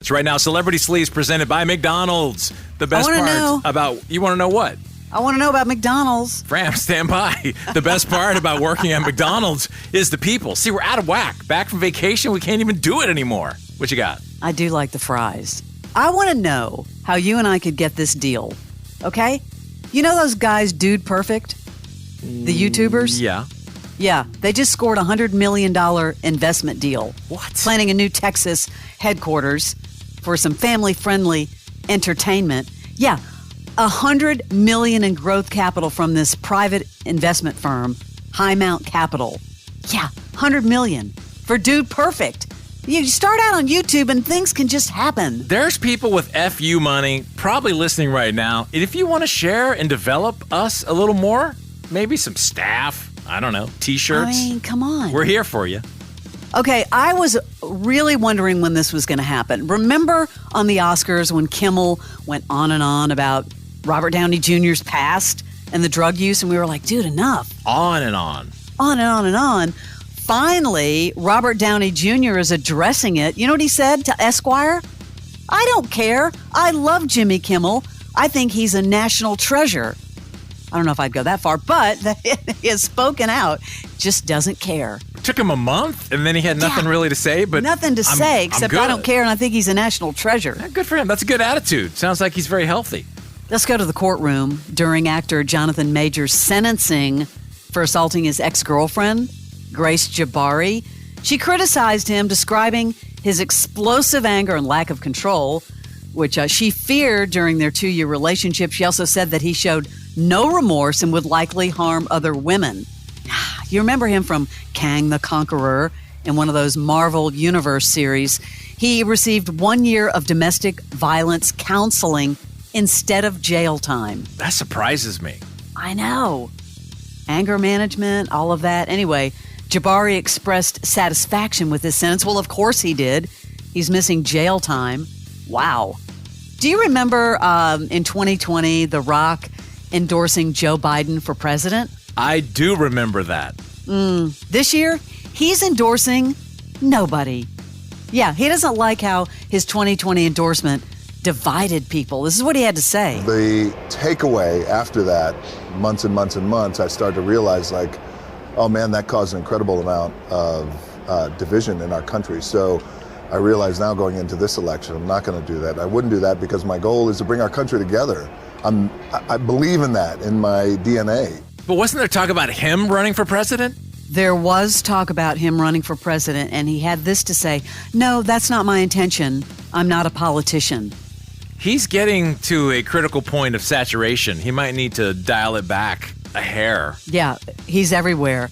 It's right now, Celebrity Sleaze presented by McDonald's. The best part about, you want to know what? I want to know about McDonald's. Fram, stand by. The best part about working at McDonald's is the people. See, we're out of whack. Back from vacation, we can't even do it anymore. What you got? I do like the fries. I want to know how you and I could get this deal, okay? You know those guys, Dude Perfect? The YouTubers? Yeah. Yeah, they just scored a $100 million investment deal. What? Planning a new Texas headquarters for some family-friendly entertainment. Yeah, $100 million in growth capital from this private investment firm, High Mount Capital. Yeah, $100 million for Dude Perfect. You start out on YouTube and things can just happen. There's people with FU money probably listening right now. And if you want to share and develop us a little more, maybe some staff, I don't know, T-shirts. I mean, come on. We're here for you. Okay, I was really wondering when this was going to happen. Remember on the Oscars when Kimmel went on and on about Robert Downey Jr.'s past and the drug use, and we were like, dude, enough. On and on. On and on and on. Finally, Robert Downey Jr. is addressing it. You know what he said to Esquire? I don't care. I love Jimmy Kimmel. I think he's a national treasure. I don't know if I'd go that far, but he has spoken out, just doesn't care. It took him a month, and then he had nothing really to say. But nothing to say, except I don't care, and I think he's a national treasure. Yeah, good for him. That's a good attitude. Sounds like he's very healthy. Let's go to the courtroom during actor Jonathan Major's sentencing for assaulting his ex-girlfriend, Grace Jabari. She criticized him, describing his explosive anger and lack of control, which she feared during their 2-year relationship. She also said that he showed no remorse and would likely harm other women. You remember him from Kang the Conqueror in one of those Marvel Universe series. He received 1 year of domestic violence counseling instead of jail time. That surprises me. I know. Anger management, all of that. Anyway, Jabari expressed satisfaction with his sentence. Well, of course he did. He's missing jail time. Wow. Do you remember in 2020, The Rock endorsing Joe Biden for president? I do remember that. This year, he's endorsing nobody. Yeah, he doesn't like how his 2020 endorsement divided people. This is what he had to say. The takeaway after that, months and months and months, I started to realize, like, oh man, that caused an incredible amount of division in our country. So I realize now going into this election, I'm not going to do that. I wouldn't do that because my goal is to bring our country together. I believe in that in my DNA. But wasn't there talk about him running for president? There was talk about him running for president, and he had this to say, no, that's not my intention. I'm not a politician. He's getting to a critical point of saturation. He might need to dial it back a hair. Yeah, he's everywhere.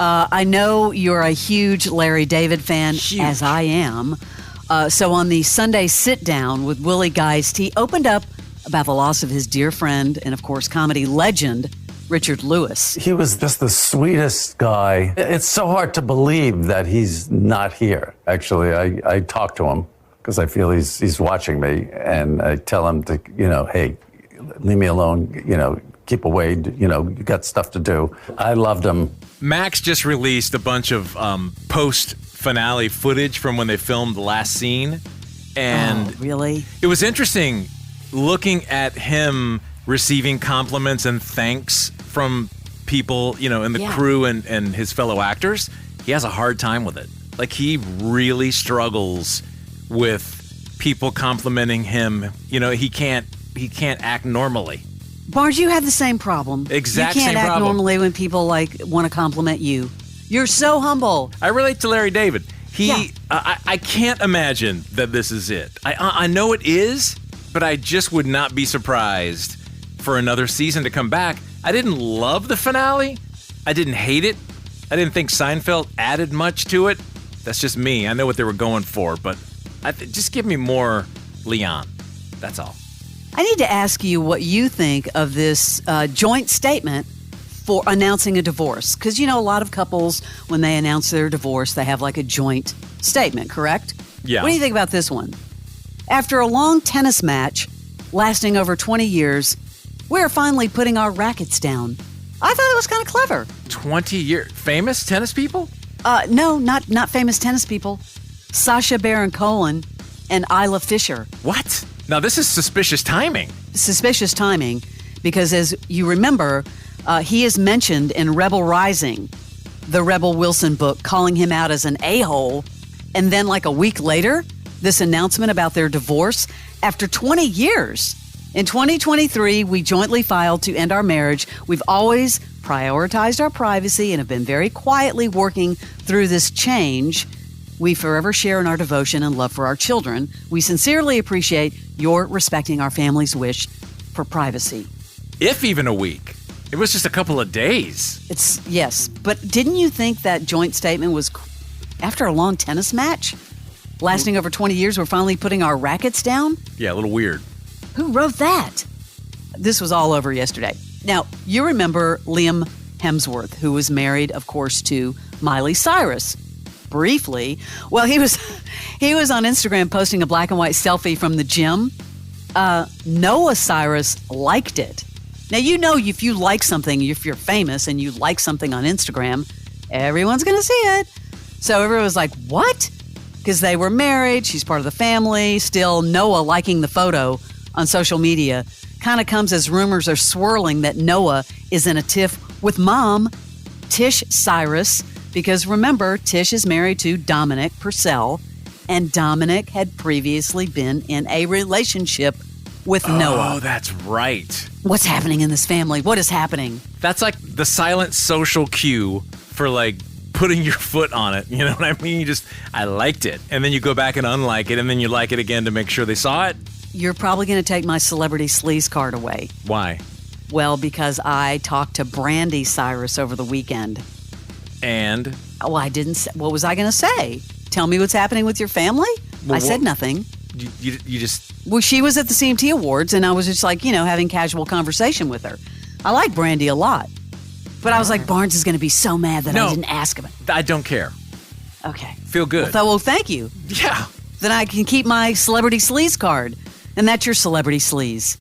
I know you're a huge Larry David fan, as I am. So on the Sunday sit-down with Willie Geist, he opened up about the loss of his dear friend and, of course, comedy legend, Richard Lewis. He was just the sweetest guy. It's so hard to believe that he's not here. Actually, I talk to him because I feel he's watching me, and I tell him to, hey, leave me alone, keep away, you got stuff to do. I loved him. Max just released a bunch of post-finale footage from when they filmed the last scene. And really? It was interesting looking at him receiving compliments and thanks from people, in the crew and his fellow actors. He has a hard time with it. Like, he really struggles with people complimenting him. He can't act normally. Barnes, you have the same problem. Exact same problem. You can't act normally when people want to compliment you. You're so humble. I relate to Larry David. I can't imagine that this is it. I know it is, but I just would not be surprised for another season to come back. I didn't love the finale. I didn't hate it. I didn't think Seinfeld added much to it. That's just me. I know what they were going for, but just give me more Leon. That's all. I need to ask you what you think of this joint statement for announcing a divorce. Because, a lot of couples, when they announce their divorce, they have like a joint statement, correct? Yeah. What do you think about this one? After a long tennis match lasting over 20 years, we're finally putting our rackets down. I thought it was kind of clever. 20 years. Famous tennis people? No, not famous tennis people. Sasha Baron Cohen and Isla Fisher. What? Now, this is suspicious timing. Suspicious timing because, as you remember, he is mentioned in Rebel Rising, the Rebel Wilson book, calling him out as an a-hole. And then like a week later, this announcement about their divorce after 20 years. In 2023, we jointly filed to end our marriage. We've always prioritized our privacy and have been very quietly working through this change. We forever share in our devotion and love for our children. We sincerely appreciate your respecting our family's wish for privacy. If even a week. It was just a couple of days. Yes, but didn't you think that joint statement was after a long tennis match? Lasting over 20 years, we're finally putting our rackets down? Yeah, a little weird. Who wrote that? This was all over yesterday. Now, you remember Liam Hemsworth, who was married, of course, to Miley Cyrus. Briefly. Well, he was on Instagram posting a black and white selfie from the gym. Noah Cyrus liked it. Now, you know, if you like something, if you're famous and you like something on Instagram, everyone's going to see it. So everyone was like, what? Because they were married. She's part of the family. Still, Noah liking the photo on social media kind of comes as rumors are swirling that Noah is in a tiff with mom, Tish Cyrus. Because remember, Tish is married to Dominic Purcell, and Dominic had previously been in a relationship with Noah. Oh, that's right. What's happening in this family? What is happening? That's like the silent social cue for like putting your foot on it. You know what I mean? I liked it. And then you go back and unlike it, and then you like it again to make sure they saw it. You're probably going to take my celebrity sleaze card away. Why? Well, because I talked to Brandy Cyrus over the weekend. And? Oh, I didn't say. What was I going to say? Tell me what's happening with your family? Well, I said nothing. You just... Well, she was at the CMT Awards, and I was just like, having casual conversation with her. I like Brandy a lot. But I was like, Barnes is going to be so mad that I didn't ask him. I don't care. Okay. Feel good. Well, thank you. Yeah. Then I can keep my celebrity sleaze card. And that's your celebrity sleaze.